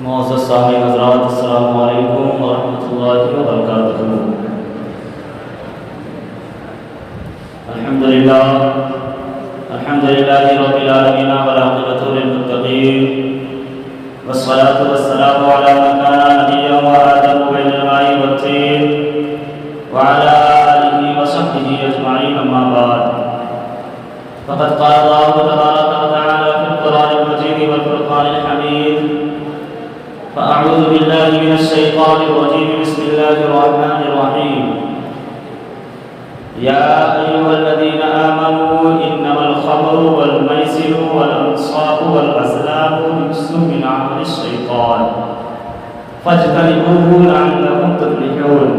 معزز سامعین حضرات، السلام علیکم ورحمۃ اللہ وبرکاتہ۔ الحمدللہ رب العالمین والعاقبۃ للمتقین، والصلاة والسلام علی من کان نبیا وآدم بین الماء والطین وعلی آلہ وصحبہ اجمعین، اما بعد فقد قال اللہ تبارک وتعالی فی القرآن المجید والفرقان الحمید: فأعوذ بالله من الشيطان الرجيم، بسم الله الرحمن الرحيم. يا أيها الذين آمنوا إنما الخمر والميسر والأنصاب والأزلام رجس من عمل الشيطان فاجتنبوه لعلكم تفلحون.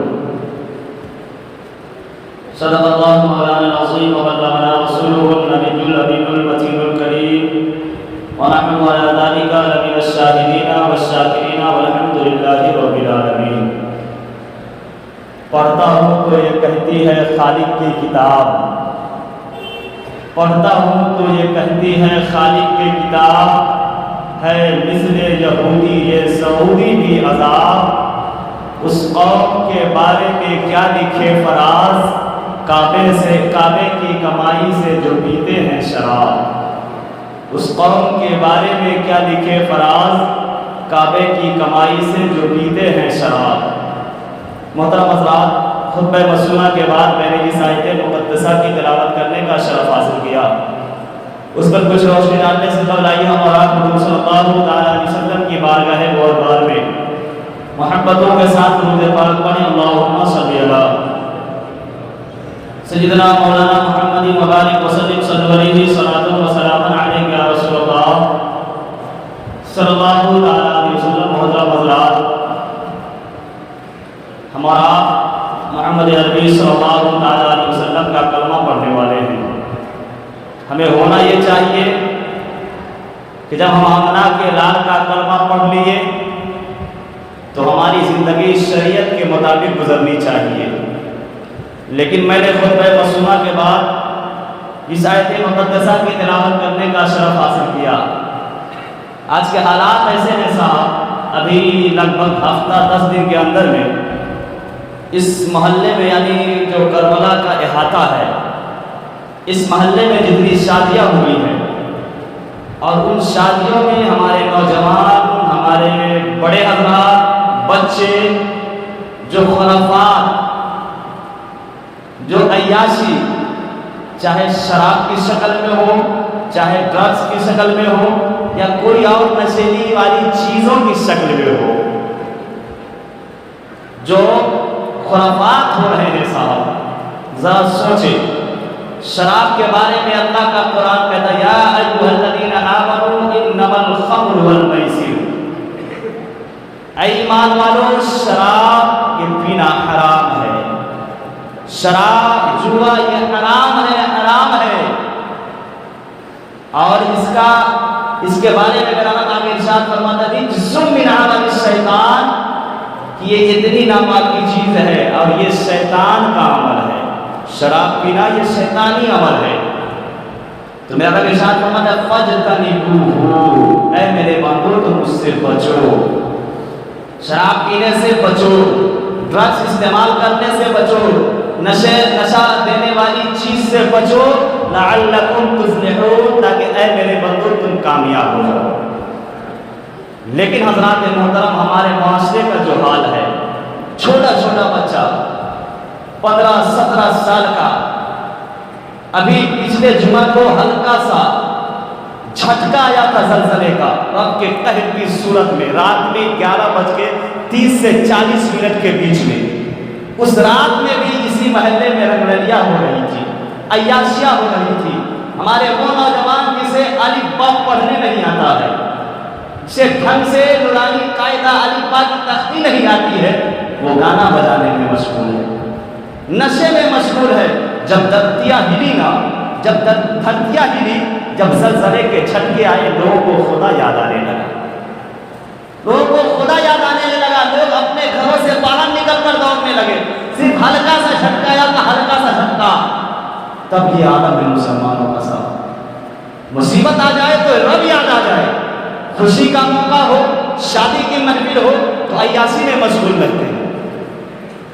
صدق الله مولانا العظيم وبلغنا رسوله النبي الأمين المتين الكريم، ونحن على ذلك لمن الشاهدين والشاكرين والحمد لله رب العالمين. پڑھتا ہوں تو یہ کہتی ہے خالق کی کتاب، پڑھتا ہوں تو یہ کہتی ہے خالق کی کتاب، ہے مثل یہودی یہ سعودی بھی عذاب، اس قوم کے بارے میں کیا لکھے فراز، کعبے کی کمائی سے جو پیتے ہیں شراب. اس قوم کے بارے میں کیا لکھے فراز، کعبے کی کمائی سے جو پیتے ہیں شراب. محترم حضرات، خطبہ مسنونہ کے بعد میں نے اس آیت مقدسہ کی تلاوت کرنے کا شرف حاصل کیا. اس پر کچھ روشنی ڈالنے سے قبل آئیے ہم اور آپ حضور صلی اللہ علیہ وسلم کی بارگاہ بار میں محبتوں کے ساتھ درود پاک پڑھیں. اللہم صلی علی سیدنا مولانا محمد مبارک وسلم صلی علیہ صلاۃ و سلام علیک یا رسول اللہ صلی اللہ علیہ وسلم. محترم حضرات، ہمارا محمد عربی صلی اللہ علیہ وسلم کا کلمہ پڑھنے والے ہیں. ہمیں ہونا یہ چاہیے کہ جب ہم آمنہ کے لال کا کلمہ پڑھ لیے تو ہماری زندگی شریعت کے مطابق گزرنی چاہیے. لیکن میں نے خطبہ مسنونہ کے بعد اس آیت مقدسہ کی تلاوت کرنے کا شرف حاصل کیا. آج کے حالات ایسے ہیں صاحب، ابھی لگ بھگ ہفتہ 10 دن کے اندر میں اس محلے میں، یعنی جو کربلا کا احاطہ ہے، اس محلے میں جتنی شادیاں ہوئی ہیں اور ان شادیوں میں ہمارے نوجوان، ہمارے بڑے حضرات، بچے جو خرافات، جو عیاشی، چاہے شراب کی شکل میں ہو، چاہے ڈرگس کی شکل میں ہو، یا کوئی اور نشیلی والی چیزوں کی شکل میں ہو، جو خرافات ہو رہے ہیں صاحب، ذرا سوچیں. شراب کے بارے میں اللہ کا قرآن کہتا ہے: یا ایھا الذین آمنوا انما الخمر والمیسر. اے ایمان والو، شراب یہ پینا حرام ہے، شراب جوا یہ حرام ہے، حرام ہے. اور اس کے بارے میں میرا نام ارشاد فرماتا ہے: رجس من عمل الشیطان، کہ یہ اتنی ناپاکی چیز ہے اور یہ شیطان کا عمل ہے. شراب پینا یہ شیطانی عمل ہے. تو میرا نام ارشاد فرماتا ہے: فاجتنبوہ، اے میرے بندو تم اس سے بچو، شراب پینے سے بچو، ڈرگس استعمال کرنے سے بچو، نشہ دینے والی چیز سے بچو، لعلکم تفلحون، تاکہ اے میرے بندو تم کامیاب ہو جاؤ. لیکن حضرات محترم، ہمارے معاشرے کا جو حال ہے، چھوٹا چھوٹا بچہ 15-17 سال کا، ابھی پچھلے جمعہ کو ہلکا سا جھٹکا آیا تھا زلزلے کا، رب کے قہر کی صورت میں، رات میں 11:30 سے 40 کے بیچ میں. اس رات میں بھی اسی محلے میں رنگرلیاں ہو رہی تھی، عیاشیاں ہو رہی تھی. ہمارے وہ نوجوان جسے الف با پڑھنے نہیں آتا ہے، جسے ڈھنگ سے نورانی قاعدہ الف با کی تختی نہیں آتی ہے، وہ گانا بجانے میں مشغول ہے، نشے میں مشغول ہے. جب دھرتیاں ہلی نا، جب دھرتیاں ہلی، جب زلزلے کے جھٹکے آئے، لوگوں کو خدا یاد آنے لگا، لوگوں کو خدا یاد آنے لگا. لوگ اپنے گھروں سے باہر نکل کر دوڑنے لگے. صرف ہلکا سا جھٹکا آیا تھا، ہلکا سا جھٹکا، تب یہ عالم ہے مسلمانوں کا صاحب. مصیبت آ جائے تو رب یاد آ جائے، خوشی کا موقع ہو، شادی کی محفل ہو تو عیاشی میں مشغول رہتے ہیں.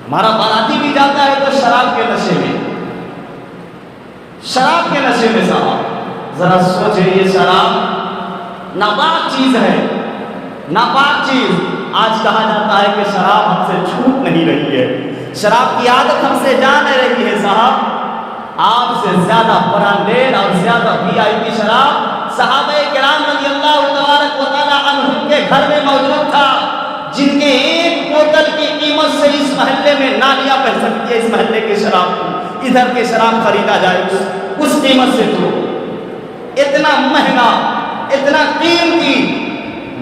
ہمارا باراتی بھی جاتا ہے تو شراب کے نشے میں، شراب کے نشے میں. صاحب ذرا سوچے، یہ شراب ناپاک چیز ہے، ناپاک چیز. آج کہا جاتا ہے کہ شراب ہم سے چھوٹ نہیں رہی ہے، شراب کی عادت ہم سے جا نہیں رہی ہے. صاحب آپ سے زیادہ برانڈیڈ اور زیادہ وی آئی پی شراب صحابہ کرام رضی اللہ تبارک و تعالی عنہم کے گھر میں موجود تھا، جن کے ایک بوتل کی قیمت سے اس محلے میں نالیاں بہ سکتی ہے. اس محلے کی شراب کو ادھر کے شراب خریدا جائے اس قیمت سے، تو اتنا مہنگا، اتنا قیمتی.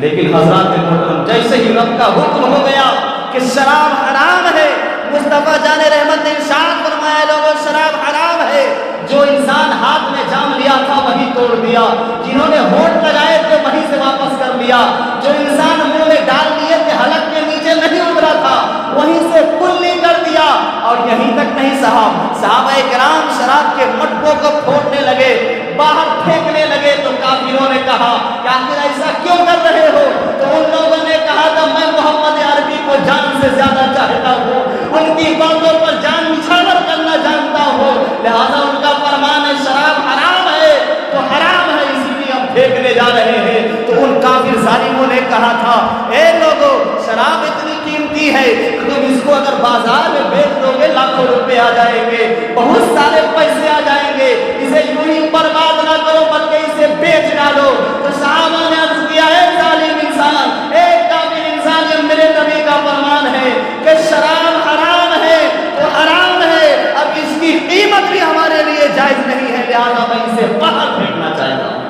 لیکن حضرات محترم، جیسے ہی رب کا حکم ہو گیا کہ شراب حرام ہے، مصطفیٰ جان رحمت نے ارشاد فرمایا لوگوں شراب حرام ہے. جو انسان ہاتھ میں جام لیا تھا وہی توڑ دیا، جنہوں نے ہونٹ لگائے تھے وہیں سے واپس کر لیا، جو انسان منہ میں ڈال لیے تھے حلق کے نیچے نہیں اترا تھا وہیں سے کلی کر دیا. اور یہیں تک نہیں صحابہ کرام شراب کے مٹکوں کو پھوڑنے لگے، باہر پھینکنے لگے. تو کافروں نے کہا کہ آخر ایسا کیوں کر رہے ہو؟ تو ان لوگوں نے کہا تھا میں محمد عربی کو جان سے زیادہ چاہتا ہوں، ان کی باتوں پر جان نچھاور کرنا جانتا ہوں، لہذا ان کا فرمان ہے شراب حرام ہے تو حرام ہے، اسی لیے ہم پھینکنے جا رہے ہیں. تو ان کافر ظالموں نے کہا تھا اے لوگو شراب اتنی قیمتی ہے، تم اس کو اگر بازار میں بیچ دو گے لاکھوں روپے آ جائیں گے، بہت سارے پیسے آ جائیں گے، اسے یوں ہی برباد نہ کرو بلکہ اسے بیچ ڈالو. تو صحابہ نے عرض کیا اے ظالم انسان، اے کافر انسان، یہ میرے نبی کا فرمان ہے کہ شراب حرام ہے تو حرام ہے، اب اس کی قیمت بھی ہمارے لیے جائز نہیں ہے، لہذا میں اسے باہر پھینکنا چاہتا ہوں.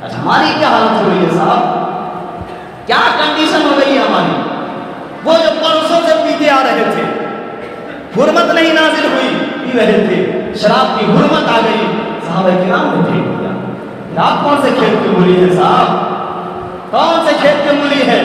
اچھا ہماری کیا حالت ہو رہی ہے صاحب؟ کیا کنڈیشن ہو گئی ہے ہماری؟ وہ جو پرسوں سے پیتے آ رہے تھے، حرمت نہیں نازل ہوئی، پی رہے تھے، شراب کی حرمت آ گئی، صحابہ کرام نے پھینک دیا. آپ کون سے کھیت کی مولی ہے صاحب؟ کون سے کھیت کی مولی ہے؟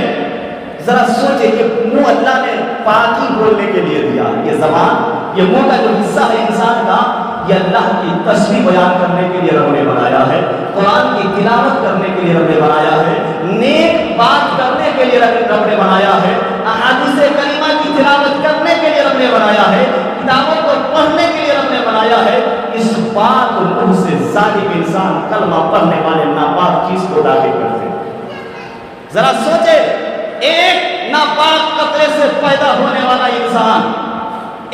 ذرا سوچے کہ منہ اللہ نے پاکی بولنے کے لیے دیا. یہ زبان، یہ منہ کا جو حصہ ہے انسان کا، یہ اللہ کی تسبیح بیان کرنے کے لیے رب نے بنایا ہے، قرآن کی تلاوت کرنے کے لیے رب نے بنایا ہے، نیک بات کرنے کے لیے رب نے بنایا ہے، احادیث کریمہ کی تلاوت کرنے کے لیے رب نے بنایا ہے، کتابوں کو پڑھنے کے لیے رب نے بنایا ہے. اس بات منہ سے ظالم انسان کلمہ پڑھنے والے ناپاک چیز کو داخل کرتے ہیں. ذرا سوچے، ایک ناپاک قطرے سے پیدا ہونے والا انسان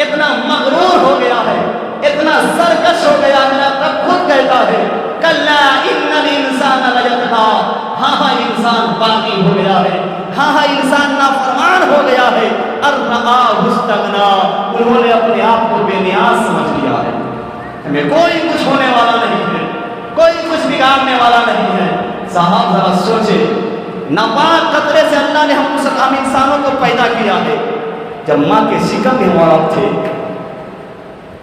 اتنا مغرور ہو گیا ہے، اتنا سرکش ہو گیا. میرا رب خود کہتا ہے کلا ان الانسان لیطغی، ہاں انسان باغی ہو گیا ہے، ہاں انسان نافرمان ہو گیا ہے. ان رآہ استغنی، انہوں نے اپنے آپ کو بے نیاز سمجھ لیا ہے، ہمیں کوئی کچھ ہونے والا نہیں ہے، کوئی کچھ بگاڑنے والا نہیں ہے. صاحب ذرا سوچے، ناپاک قطرے سے اللہ نے ہم انسانوں کو پیدا کیا ہے. جب ماں کے شکم میں ہم آپ تھے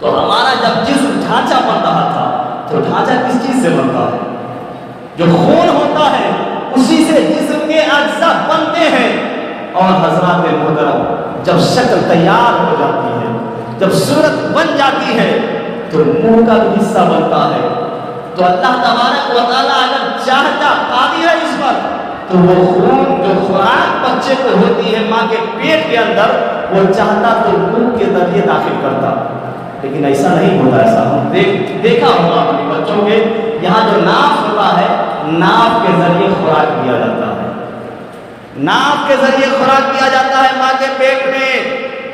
تو ہمارا جب جسم ڈھانچہ بن رہا تھا تو ڈھانچہ کس چیز سے بنتا ہے؟ جو خون ہوتا ہے اسی سے جسم کے اجزاء بنتے ہیں. اور حضرات محترم، جب شکل تیار ہو جاتی ہے، جب صورت بن جاتی ہے تو منہ کا بھی حصہ بنتا ہے. تو اللہ تبارک و تعالیٰ اگر چاہتا، قادر ہے اس پر، تو وہ خون جو خوراک بچے کو ہوتی ہے ماں کے پیٹ کے اندر، وہ چاہتا تو منہ کے ذریعے داخل کرتا. لیکن ایسا نہیں ہوتا. ایسا ہم دیکھا ہوگا اپنے بچوں کے یہاں جو ناف ہوتا ہے، ناف کے ذریعے خوراک دیا جاتا ہے، ناف کے ذریعے خوراک دیا جاتا ہے ماں کے پیٹ میں.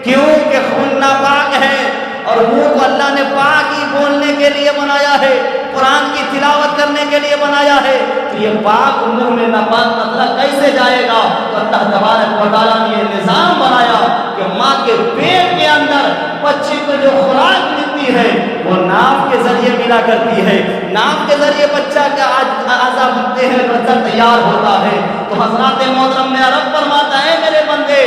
کیوں کہ خون ناپاک ہے اور منہ کو اللہ نے پاک ہی بولنے کے لیے بنایا ہے، قرآن کی تلاوت کرنے کے لیے بنایا ہے. تو یہ پاک منہ میں ناپاک قطرہ کیسے جائے گا؟ تو اللہ تبارک و تعالیٰ نے یہ نظام بنایا کہ ماں کے پیٹ کے اندر بچے کو جو خوراک ملتی ہے وہ ناف کے ذریعے ملا کرتی ہے. ناف کے ذریعے بچہ کا اعضاء بنتے ہیں، بچہ تیار ہوتا ہے. تو حضرات محترم، میرا رب فرماتا ہے میرے بندے،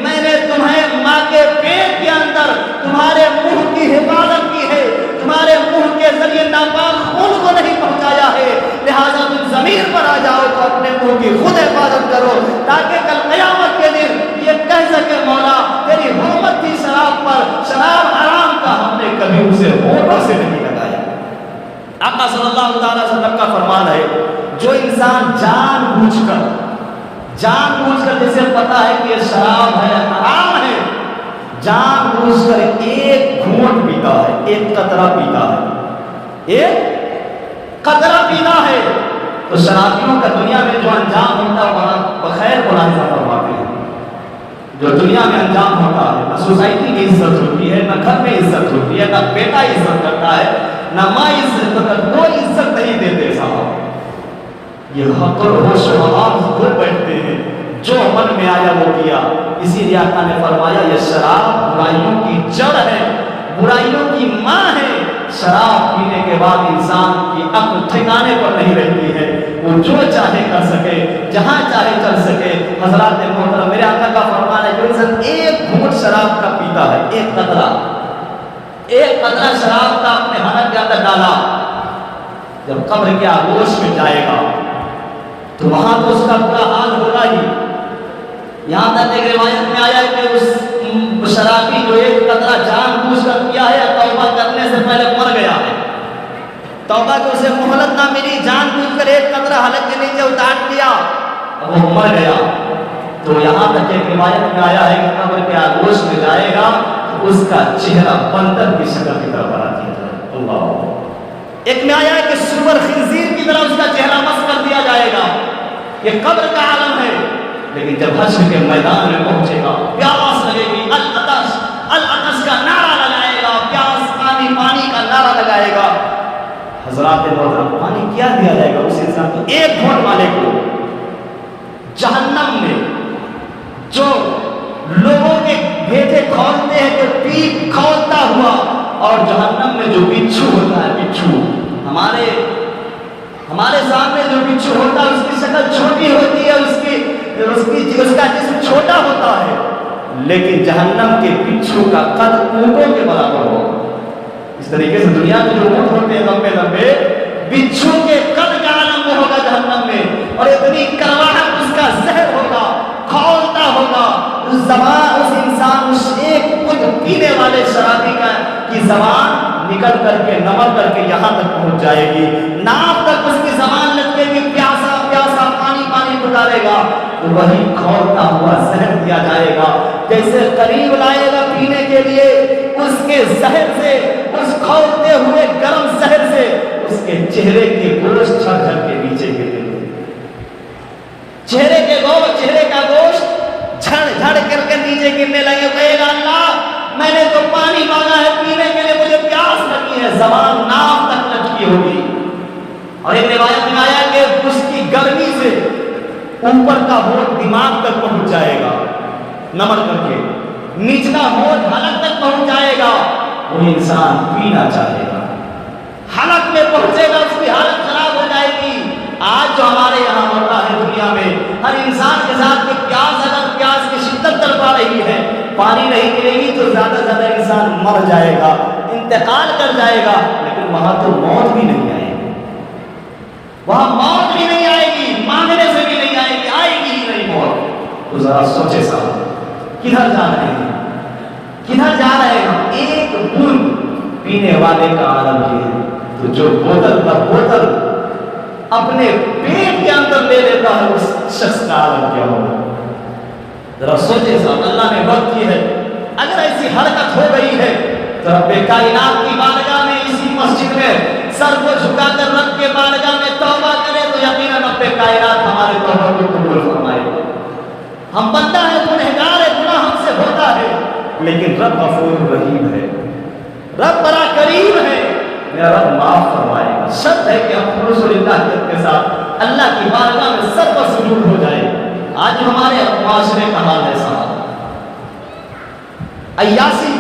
میں نے تمہیں ماں کے پیٹ کے اندر تمہارے منہ کی حفاظت کی ہے، تمہارے منہ کے ذریعے ناپاک خون کو نہیں پہنچایا ہے. لہذا تم زمین پر آ جاؤ تو اپنے منہ کی خود حفاظت کرو، تاکہ کل قیامت کے دن یہ کہہ سکے مولا تیری حرمت تھی شراب پر، شراب حرام کا ہم نے کبھی اسے ہونٹوں سے نہیں لگایا. آقا صلی اللہ علیہ وسلم کا فرمان ہے جو انسان جان جان بوجھ کر، جیسے پتا ہے کہ یہ شراب ہے، حرام ہے، جان بوجھ کر ایک گھونٹ پیتا ہے، ایک قطرہ پیتا ہے، ایک قطرہ پیتا ہے، تو شرابیوں کا دنیا میں جو انجام ہوتا ہے وہاں بخیر کو لاحظہ فرماتے ہیں۔ جو دنیا میں انجام ہوتا ہے، نہ سوسائٹی کی عزت ہوتی ہے، نہ گھر میں عزت ہوتی ہے، نہ بیٹا عزت کرتا ہے، نہ ماں عزت کرتا ہے، کوئی عزت نہیں دیتے صاحب۔ یہ حق اور ہوش و حواس کھو بیٹھتے ہیں، جو من میں آیا وہ کیا۔ اسی لیے آقا نے فرمایا یہ شراب برائیوں کی جڑ ہے، برائیوں کی ماں ہے۔ شراب پینے کے بعد انسان کی عقل ٹھکانے پر نہیں رہتی ہے، وہ جو چاہے کر سکے، جہاں چاہے چل سکے۔ حضرات محترم، میرے آقا کا فرمان ہے جو انسان ایک گھونٹ شراب کا پیتا ہے، ایک قطرہ شراب کا اپنے حلق کے اندر ڈالا، جب قبر کے آغوش میں جائے گا تو وہاں تو اس کا برا حال ہوگا ہی۔ یہاں تک ایک روایت میں آیا ہے کہ اس شرابی جو ایک قطرہ جان بوجھ کر کیا ہے، توبہ کرنے سے پہلے مر گیا ہے، توبہ کو اسے مہلت نہ ملی، جان بوجھ کر ایک قطرہ حلق کے نیچے اتار دیا، وہ مر گیا۔ تو یہاں تک ایک روایت میں آیا ہے کہ قبر کے آغوش میں جائے گا تو اس کا چہرہ بندر کی شکل کی طرح بنا دیا جائے گا۔ اللہ، ایک میں آیا ہے کہ سور خنزیر کی طرح اس کا چہرہ مس کر دیا جائے گا۔ یہ قبر کا عالم ہے، لیکن جب حشر کے میدان میں پہنچے گا، پیاس لگے گی، العطش العطش کا نعرہ لگائے گا، پیاس، پانی پانی کا نعرہ لگائے گا۔ حضرات محترم، پانی کیا دیا جائے گا اس انسان کو؟ ایک گھونٹ والے کو جہنم میں جو لوگوں کے بھیجے کھولتے ہیں، جو پیپ کھولتا ہوا، اور جہنم میں جو بچھو ہوتا ہے، بچھو ہمارے سامنے جو بچھو ہوتا ہے اس کی شکل چھوٹی ہوتی ہے، اس کا جسم چھوٹا ہوتا ہے، لیکن جہنم کے بچھو کا قد اونٹوں کے برابر ہوگا۔ اس طریقے سے دنیا میں جو اونٹ ہوتے ہیں لمبے لمبے، بچھو کے قد کا عالم ہوگا جہنم میں، اور اتنی کرواہٹ اس کا زہر ہوگا، کھولتا ہوگا۔ زبان اس انسان، اس ایک خود پینے والے شرابی کی زبان نکل کر کے نمک کر کے یہاں تک پہنچ جائے گی، ناف تک اس کی زبان لگے گی، پیاسا پیاسا پانی پانی پکارے گا، تو وہی کھولتا ہوا زہر دیا جائے گا۔ جیسے قریب لائے گا پینے کے لیے، اس کے زہر سے، اس کھولتے ہوئے گرم زہر سے اس کے چہرے کے گوشت جھڑ جھڑ کے نیچے گرے گا، چہرے کا گوشت جھڑ جھڑ کر کے نیچے گرنے لگے۔ کہے گا اللہ میں نے تو پانی مانگا ہے پینے کے لیے، مجھے پیاس لگی ہے، زبان ناف تک لٹکی ہوگی۔ اور ایک روایت میں آیا کہ اس کی گرمی سے اوپر کا ہونٹ دماغ تک پہنچ جائے گا، نمر کر کے نچلا ہونٹ حلق تک پہنچ جائے گا۔ وہ انسان پینا چاہے گا، حلق میں پہنچے گا، اس کی حالت خراب ہو جائے گی۔ آج جو ہمارے یہاں ہوتا ہے دنیا میں، ہر انسان کے ساتھ میں پیاس، اگر پیاس کی شدت تڑپا رہی ہے، پانی نہیں ملے گی تو زیادہ سے زیادہ انسان مر جائے گا، انتقال کر جائے گا، لیکن وہاں تو موت بھی نہیں آئے گی، وہاں موت بھی نہیں آئے گی، مانگنے سے بھی نہیں آئے گی، آئے گی ہی نہیں موت۔ تو ذرا سوچے صاحب، کدھر جا رہے ہیں، کدھر جا رہے ہیں؟ ایک بوند پینے والے کا عالم یہ ہے، تو جو بوتل پر بوتل اپنے پیٹ کے اندر لے لیتا ہے، اس شخص کا عالم کیا ہوگا؟ ذرا سوچے صاحب، اللہ نے وقت کی ہے، اگر ایسی حرکت ہو گئی ہے تو رب کائنات کی بارگاہ میں، اسی مسجد میں سر کو جھکا کر رب کے بارگاہ میں توبہ کرے تو یقیناً رب کائنات ہمارے توبہ کو قبول فرمائے گا۔ ہم بندہ ہے، گنہگار ہے، گناہ ہم سے ہوتا ہے، لیکن رب غفور رحیم ہے، رب بڑا کریم ہے، میرا رب معاف فرمائے گا۔ شرط ہے کہ ہم خلوص للہ کے ساتھ اللہ کی بارگاہ میں سر پر سجود ہو جائے۔ آج ہمارے معاشرے کا حال ہے صاحب، عیاسی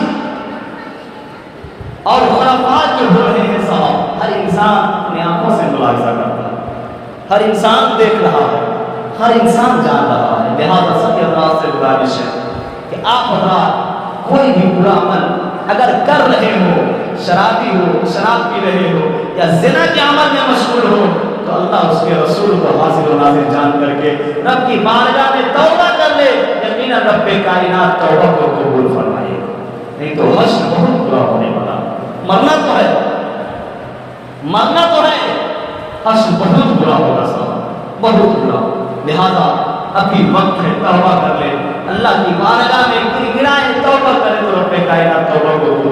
اور خرافات جو ہو رہے ہیں صاحب، ہر انسان اپنی آنکھوں سے ملاحظہ کرتا ہے، ہر انسان دیکھ رہا ہے، ہر انسان جان رہا ہے۔ لہٰذا سب حضرات سے گزارش ہے کہ آپ حضرات کوئی بھی برا عمل اگر کر رہے ہو، شرابی ہو، شراب پی رہے ہو، یا زنا کے عمل میں مشغول ہو، تو اللہ اس کے رسول کو حاضر و ناظر جان کر کے رب کی بارگاہ میں توبہ کر لے، یقیناً رب کائنات توبہ کو قبول فرمائے گا۔ نہیں تو حشر بہت برا ہونے والا، مرنا تو ہے، مرنا تو ہے، حشر بہت برا ہوگا صاحب، بہت برا۔ لہذا ابھی وقت ہے، توبہ کر لے، اللہ کی بارگاہ میں گڑگڑائیں، توبہ کرے تو رب کائنات توبہ کو